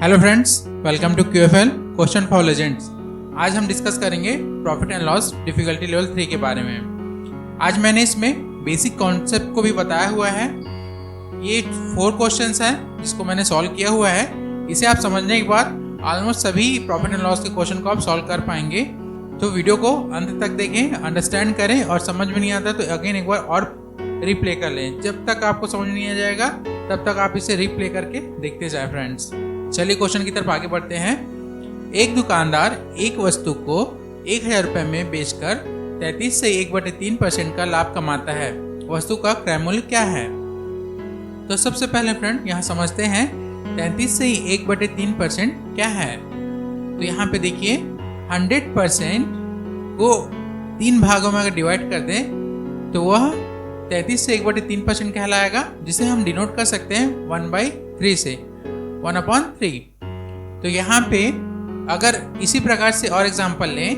Hello friends, welcome to QFL question for legends. आज हम discuss करेंगे profit and loss difficulty level 3 के बारे में। आज मैंने इसमें बेसिक कॉन्सेप्ट को भी बताया हुआ है। ये 4 क्वेश्चंस हैं जिसको मैंने सॉल्व किया हुआ है। इसे आप समझने के बाद ऑलमोस्ट सभी प्रॉफिट एंड लॉस के क्वेश्चन को आप सॉल्व कर पाएंगे। तो वीडियो को अंत तक देखें, अंडरस्टैंड करें और समझ में नहीं आता तो अगेन एक बार और रिप्ले कर लें। जब तक आपको समझ नहीं आ जाएगा तब तक आप इसे रिप्ले करके देखते जाए फ्रेंड्स। चलिए क्वेश्चन की तरफ आगे बढ़ते हैं। एक दुकानदार एक वस्तु को 1000 रुपये में बेचकर 33 से 1/3% का लाभ कमाता है। वस्तु का क्रय मूल्य क्या है? तो सबसे पहले फ्रेंड यहाँ समझते हैं 33 से 1/3% क्या है। तो यहाँ पे देखिए 100% को 3 भागों में अगर डिवाइड कर दें तो वह 33 से 1/3% कहलाएगा, जिसे हम डिनोट कर सकते हैं 1/3 से 1/3। तो यहाँ पे अगर इसी प्रकार से और एग्जांपल लें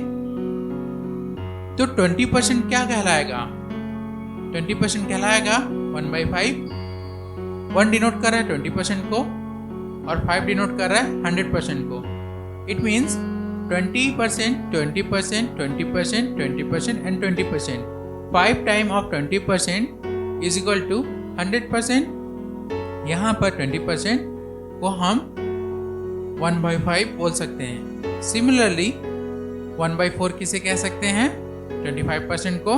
तो 20% क्या कहलाएगा? 20% कहलाएगा 1/5। 1 डिनोट कर रहा है 20% को और 5 डिनोट कर रहा है 100% को। It means 20%, 20%, 20%, 20% and 20%। 5 time of 20% is equal to 100%। यहाँ पर 20% को हम 1/5 बोल सकते हैं। सिमिलरली 1/4 किसे कह सकते हैं? 25% को,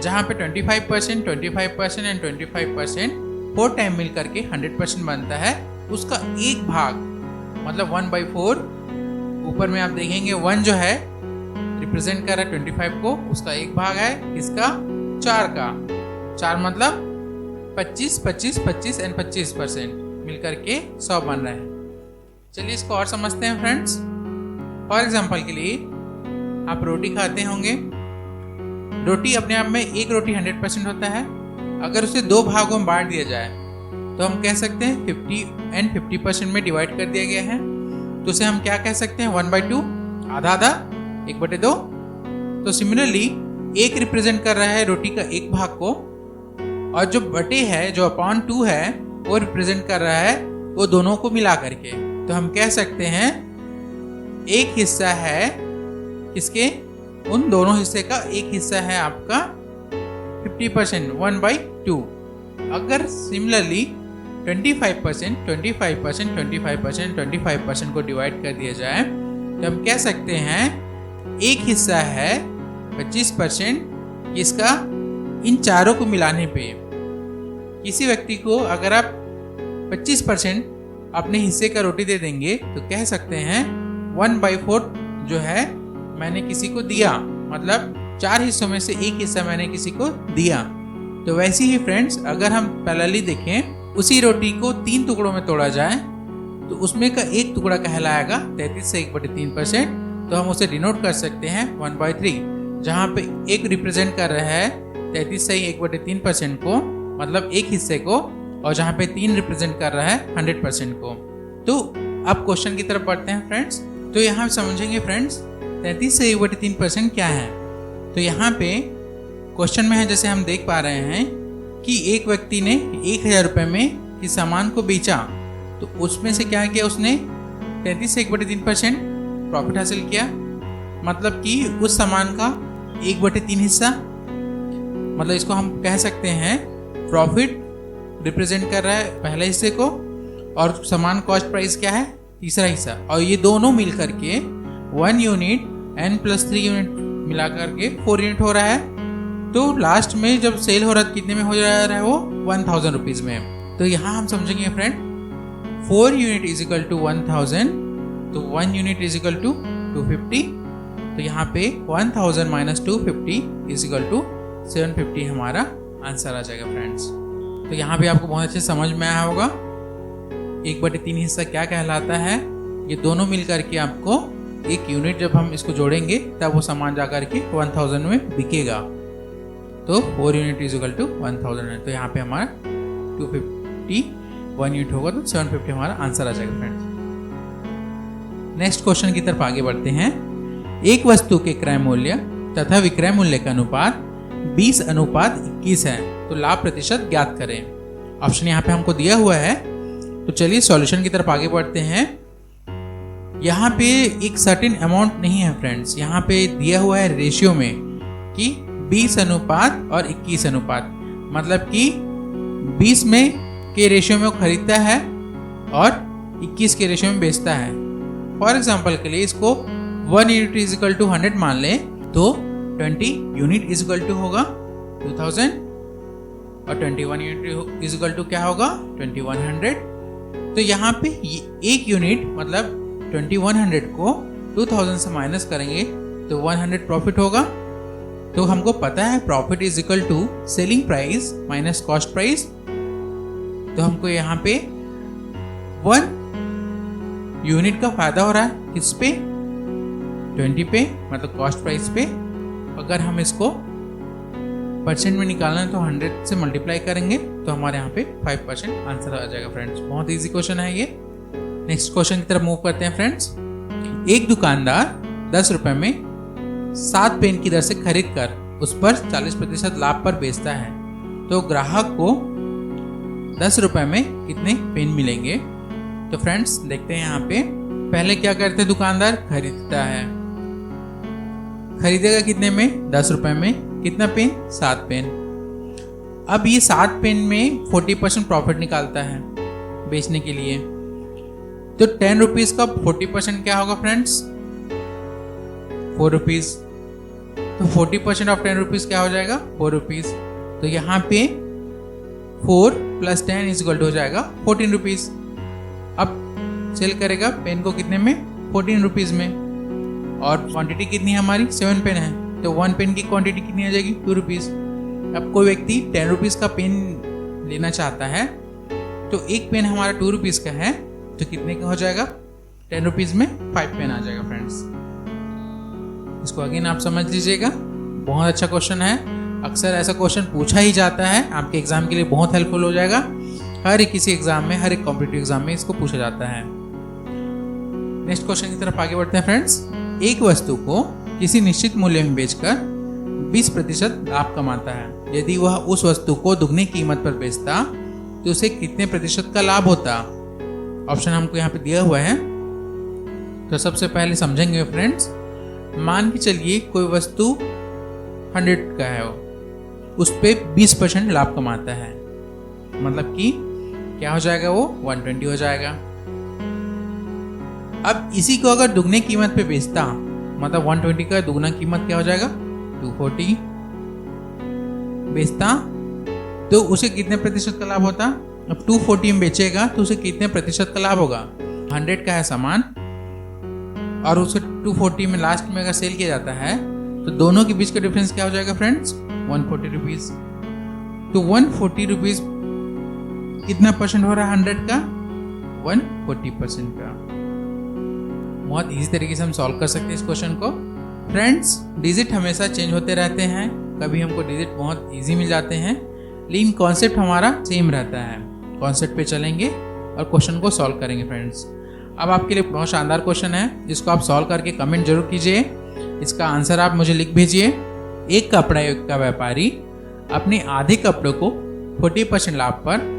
जहाँ पे 25%, 25% एंड 25% 4 टाइम मिल करके 100% बनता है। उसका एक भाग मतलब 1/4, ऊपर में आप देखेंगे 1 जो है रिप्रेजेंट कर रहा है 25 को, उसका एक भाग है इसका 4 का। 4 मतलब 25, 25, 25 एंड 25% मिलकर के 100 बन रहे हैं। चलिए इसको और समझते हैं फ्रेंड्स। फॉर एग्जांपल के लिए आप रोटी खाते होंगे। रोटी अपने आप में एक रोटी 100% होता है। अगर उसे 2 भागों में बांट दिया जाए तो हम कह सकते हैं 50 एंड 50% में डिवाइड कर दिया गया है। तो उसे हम क्या कह सकते हैं? 1/2, आधा आधा, 1/2। तो सिमिलरली एक रिप्रेजेंट कर रहा है रोटी का एक भाग को, और जो बटे है, जो अपॉन 2 है, वो रिप्रेजेंट कर रहा है वो दोनों को मिला करके। तो हम कह सकते हैं एक हिस्सा है किसके? उन दोनों हिस्से का एक हिस्सा है आपका 50%, 1/2। अगर सिमिलरली 25%, 25%, 25%, 25% को डिवाइड कर दिया जाए तो हम कह सकते हैं एक हिस्सा है 25%, इसका इन चारों को मिलाने पे। किसी व्यक्ति को अगर आप 25% अपने हिस्से का रोटी दे देंगे तो कह सकते हैं 1/4 जो है मैंने किसी को दिया, मतलब 4 हिस्सों में से एक हिस्सा मैंने किसी को दिया। तो वैसे ही फ्रेंड्स अगर हम पैरेलली देखें, उसी रोटी को 3 टुकड़ों में तोड़ा जाए तो उसमें का एक टुकड़ा कहलाएगा 33 से 1/3%। तो हम उसे डिनोट कर सकते हैं 1/3, जहाँ पे एक रिप्रेजेंट कर रहा है 33 से 1/3% को, मतलब एक हिस्से को, और जहाँ पे 3 रिप्रेजेंट कर रहा है 100% को। तो अब क्वेश्चन की तरफ बढ़ते हैं फ्रेंड्स। तो यहाँ समझेंगे फ्रेंड्स 33 से 1/3% क्या है। तो यहाँ पे क्वेश्चन में है, जैसे हम देख पा रहे हैं कि एक व्यक्ति ने 1000 रुपये में किसी सामान को बेचा, तो उसमें से क्या किया? उसने 33 से 1/3% प्रॉफिट हासिल किया। मतलब कि उस सामान का 1/3 हिस्सा, मतलब इसको हम कह सकते हैं प्रॉफिट रिप्रेजेंट कर रहा है पहले हिस्से को, और सामान कॉस्ट प्राइस क्या है? तीसरा हिस्सा। और ये दोनों मिल करके 1 यूनिट n+3 यूनिट मिला करके 4 यूनिट हो रहा है। तो लास्ट में जब सेल हो रहा है कितने में हो जा रहा है? वो 1000 रुपीज़ में। तो यहाँ हम समझेंगे friend 4 unit is equal to 1000, तो 1 यूनिट इज इक्वल टू 250। तो यहाँ पे 1000 माइनस 250 इज इक्वल टू 750 हमारा आंसर आ जाएगा फ्रेंड्स। तो यहाँ पे आपको बहुत अच्छे समझ में आया होगा 1/3 हिस्सा क्या कहलाता है। ये दोनों मिल करके आपको एक यूनिट, जब हम इसको जोड़ेंगे तब वो सामान जा करके 1000 में बिकेगा। तो 4 यूनिट इज इक्वल टू 1000 है। तो यहाँ पे हमारा 250 1 यूनिट होगा तो 750 हमारा आंसर आ जाएगा फ्रेंड्स। नेक्स्ट क्वेश्चन की तरफ आगे बढ़ते हैं। एक वस्तु के क्रय मूल्य तथा विक्रय मूल्य का अनुपात 20:21 है, तो लाभ प्रतिशत ज्ञात करें। ऑप्शन यहाँ पे हमको दिया हुआ है। तो चलिए सॉल्यूशन की तरफ आगे बढ़ते हैं। यहाँ पे एक सर्टेन अमाउंट नहीं है फ्रेंड्स, यहाँ पे दिया हुआ है रेशियो में कि 20 अनुपात और 21 अनुपात, मतलब कि 20 में के रेशियो में वो खरीदता है और 21 के रेशियो में बेचता है। फॉर एग्जाम्पल के लिए इसको 1 यूनिट इज इक्वल टू 100 मान ले तो 20 यूनिट इज इक्वल टू होगा 2000 और 21 यूनिट इज इक्वल टू क्या होगा 2100। तो यहाँ पे एक यूनिट मतलब 2100 को 2000 से माइनस करेंगे तो 100 प्रॉफिट होगा। तो हमको पता है profit is equal to selling price minus cost price. तो हमको यहाँ पे 1 यूनिट का फायदा हो रहा है किस पे 20 पे, मतलब कॉस्ट प्राइस पे। अगर हम इसको परसेंट में निकालना है तो 100 से मल्टीप्लाई करेंगे तो हमारे यहाँ पे 5% आंसर आ जाएगा फ्रेंड्स। बहुत इजी क्वेश्चन है ये। नेक्स्ट क्वेश्चन की तरफ मूव करते हैं फ्रेंड्स। एक दुकानदार 10 रुपए में 7 पेन की दर से खरीद कर उस पर 40% लाभ पर बेचता है, तो ग्राहक को 10 रुपए में कितने पेन मिलेंगे। तो फ्रेंड्स देखते हैं यहाँ पे पहले क्या करते हैं, दुकानदार खरीदता है, खरीदेगा कितने में 10 रुपए में, कितना पेन 7 पेन। अब ये 7 पेन में 40% प्रॉफिट निकालता है बेचने के लिए। तो 10 रुपीज का 40% क्या होगा फ्रेंड्स 4 रुपीज। तो 40% ऑफ 10 रुपीज क्या हो जाएगा 4 रुपीज। तो यहाँ पे 4 + 10 इज इक्वल टू हो जाएगा 14 रुपीज। अब सेल करेगा पेन को कितने में 14 रुपीज में, और क्वांटिटी कितनी है हमारी 7 पेन है, तो 1 पेन की क्वांटिटी कितनी आ जाएगी 2 रुपीज। अब कोई व्यक्ति 10 रुपीज का पेन लेना चाहता है तो एक पेन हमारा 2 रुपीज का है, तो कितने का हो जाएगा 10 रुपीज में 5 पेन आ जाएगा फ्रेंड्स। इसको अगेन आप समझ लीजिएगा, बहुत अच्छा क्वेश्चन है। अक्सर ऐसा क्वेश्चन पूछा ही जाता है, आपके एग्जाम के लिए बहुत हेल्पफुल हो जाएगा। हर एक किसी एग्जाम में, हर एक कॉम्पिटिटिव एग्जाम में इसको पूछा जाता है। नेक्स्ट क्वेश्चन की तरफ आगे बढ़ते हैं फ्रेंड्स। एक वस्तु को किसी निश्चित मूल्य में बेचकर 20% लाभ कमाता है। यदि वह उस वस्तु को दुगनी कीमत पर बेचता तो उसे कितने प्रतिशत का लाभ होता। ऑप्शन हमको यहाँ पे दिया हुआ है, तो सबसे पहले समझेंगे फ्रेंड्स। मान के चलिए कोई वस्तु 100 का है, उस पे 20% लाभ कमाता है, मतलब कि क्या हो जाएगा वो 120 हो जाएगा। अब इसी को अगर दुगने कीमत पे बेचता, मतलब 120 का दुगना कीमत क्या हो जाएगा 240 बेचता, तो उसे कितने प्रतिशत का लाभ होता। अब 240 में बेचेगा तो उसे कितने प्रतिशत का लाभ होगा। 100 का है सामान और उसे 240 में लास्ट में अगर सेल किया जाता है तो दोनों के बीच का डिफरेंस क्या हो जाएगा फ्रेंड्स 140 रुपीज। तो 140 रुपीज कितना परसेंट हो रहा है 100 का 140% का। बहुत इजी तरीके से हम सॉल्व कर सकते हैं इस क्वेश्चन को फ्रेंड्स। डिजिट हमेशा चेंज होते रहते हैं, कभी हमको डिजिट बहुत इजी मिल जाते हैं, लेकिन कॉन्सेप्ट हमारा सेम रहता है। कॉन्सेप्ट पे चलेंगे और क्वेश्चन को सॉल्व करेंगे फ्रेंड्स। अब आपके लिए बहुत शानदार क्वेश्चन है, जिसको आप सॉल्व करके कमेंट जरूर कीजिए। इसका आंसर आप मुझे लिख भेजिए। एक कपड़ा का व्यापारी अपने आधे कपड़े को 40% लाभ पर,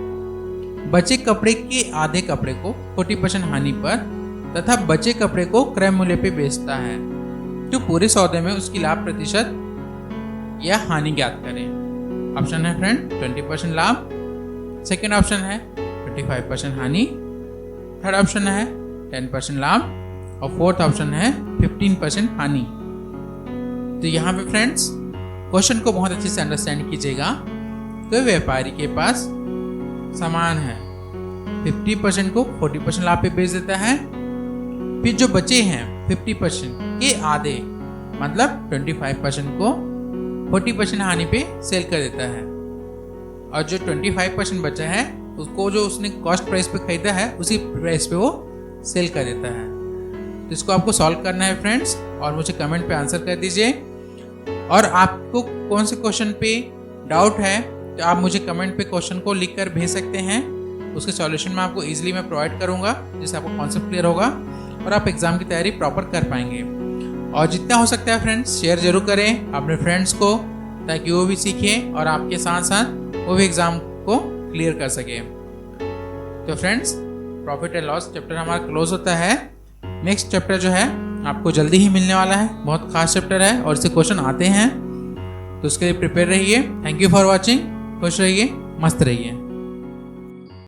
बचे कपड़े के आधे कपड़े को 40% हानि पर तथा बचे कपड़े को क्रय मूल्य पे बेचता है, तो पूरे सौदे में उसकी लाभ प्रतिशत या हानि ज्ञात करें। ऑप्शन है फ्रेंड 20% लाभ, सेकेंड ऑप्शन है 25% हानि, थर्ड ऑप्शन है 10% लाभ और फोर्थ ऑप्शन है 15% हानि। तो यहाँ पे फ्रेंड्स क्वेश्चन को बहुत अच्छे से अंडरस्टैंड कीजिएगा। तो व्यापारी के पास सामान है, 50% को 40% लाभ पे बेच देता है, फिर जो बचे हैं 50% के आधे मतलब 25% को 40% हानि पे सेल कर देता है, और जो 25% बचा है उसको जो उसने कॉस्ट प्राइस पे खरीदा है उसी प्राइस पे वो सेल कर देता है। तो इसको आपको सॉल्व करना है फ्रेंड्स, और मुझे कमेंट पे आंसर कर दीजिए। और आपको कौन से क्वेश्चन पे डाउट है तो आप मुझे कमेंट पे क्वेश्चन को लिख कर भेज सकते हैं, उसके सॉल्यूशन में आपको इजीली मैं प्रोवाइड करूंगा, जिससे आपको कॉन्सेप्ट क्लियर होगा और आप एग्जाम की तैयारी प्रॉपर कर पाएंगे। और जितना हो सकता है फ्रेंड्स शेयर जरूर करें अपने फ्रेंड्स को, ताकि वो भी सीखें और आपके साथ साथ वो भी एग्जाम को क्लियर कर सके। तो friends profit and loss chapter हमारा क्लोज होता है। नेक्स्ट चैप्टर जो है आपको जल्दी ही मिलने वाला है, बहुत खास चैप्टर है और इससे क्वेश्चन आते हैं, तो उसके लिए प्रिपेयर रहिए। Thank you for watching. खुश रहिए, मस्त रहिए।